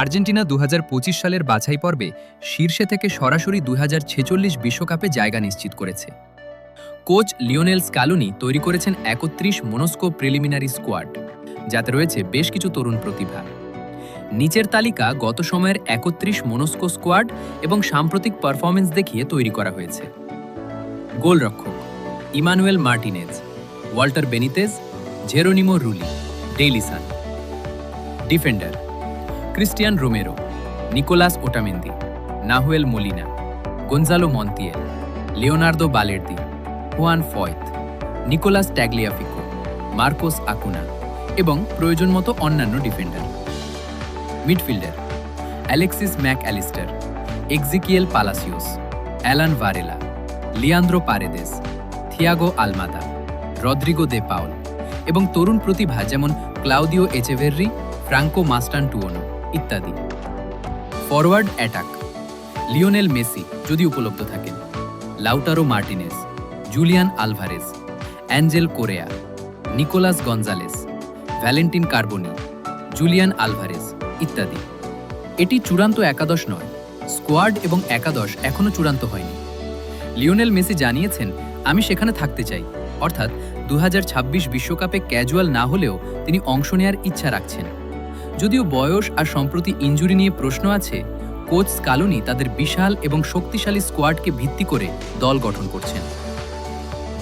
Argentina ২০২৫ সালের বাছাই পর্বে শীর্ষে থেকে সরাসরি ২০৪৬ বিশ্বকাপে জায়গা নিশ্চিত করেছে। কোচ লিওনেল স্ক্যালোনি তৈরি করেছেন ৩১ মনস্কো প্রিলিমিনারি স্কোয়াড, যাতে রয়েছে বেশ কিছু তরুণ প্রতিভা। নিচের তালিকা গত সময়ের ৩১ মনস্কো স্কোয়াড এবং সাম্প্রতিক পারফরমেন্স দেখিয়ে তৈরি করা হয়েছে। গোলরক্ষক: Emanuel Martinez, Walter Benitez, Geronimo Rulli, ডেইলিসান। Defender: Cristian Romero, Nicolas Otamendi, Nahuel Molina, Gonzalo Montiel, Leonardo Balerdi, Juan Foyth, Nicolas Tagliafico, Marcos Acuna এবং প্রয়োজন মতো অন্যান্য defender. Midfielder: Alexis Mac Allister, Exequiel Palacios, Alan Varela, Leandro Paredes, Thiago Almada, Rodrigo De Paul এবং তরুণ প্রতিভা যেমন Claudio এচেভেররি, Franco মাস্টানটুওনো ইত্যাদি। Forward attack: Lionel Messi যদি উপলব্ধ থাকেন, Lautaro Martinez, Julian Alvarez, Angel Correa, Nicolas Gonzalez, Valentin Carboni, Julian Alvarez ইত্যাদি। এটি চূড়ান্ত একাদশ নয়, স্কোয়াড এবং একাদশ এখনও চূড়ান্ত হয়নি। লিওনেল মেসি জানিয়েছেন, আমি সেখানে থাকতে চাই, অর্থাৎ ২০২৬ বিশ্বকাপে ক্যাজুয়াল না হলেও তিনি অংশ নেয়ার ইচ্ছা রাখছেন। যদিও বয়স আর সম্প্রতি ইনজুরি নিয়ে প্রশ্ন আছে, কোচ স্ক্যালোনি তাদের বিশাল এবং শক্তিশালী স্কোয়াডকে ভিত্তি করে দল গঠন করছেন।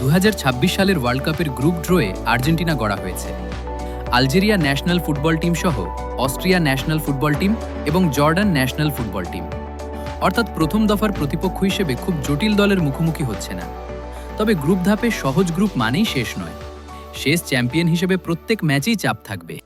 ২০২৬ সালের ওয়ার্ল্ড কাপের গ্রুপ ড্রয়ে আর্জেন্টিনা গড়া হয়েছে। আলজেরিয়া ন্যাশনাল ফুটবল টিম সহ অস্ট্রিয়া ন্যাশনাল ফুটবল টিম এবং জর্ডান ন্যাশনাল ফুটবল টিম, অর্থাৎ প্রথম দফার প্রতিপক্ষ হিসেবে খুব জটিল দলের মুখোমুখি হচ্ছে না। তবে গ্রুপ ধাপে সহজ গ্রুপ মানেই শেষ নয়। শেষ চ্যাম্পিয়ন হিসেবে প্রত্যেক ম্যাচেই চাপ থাকবে।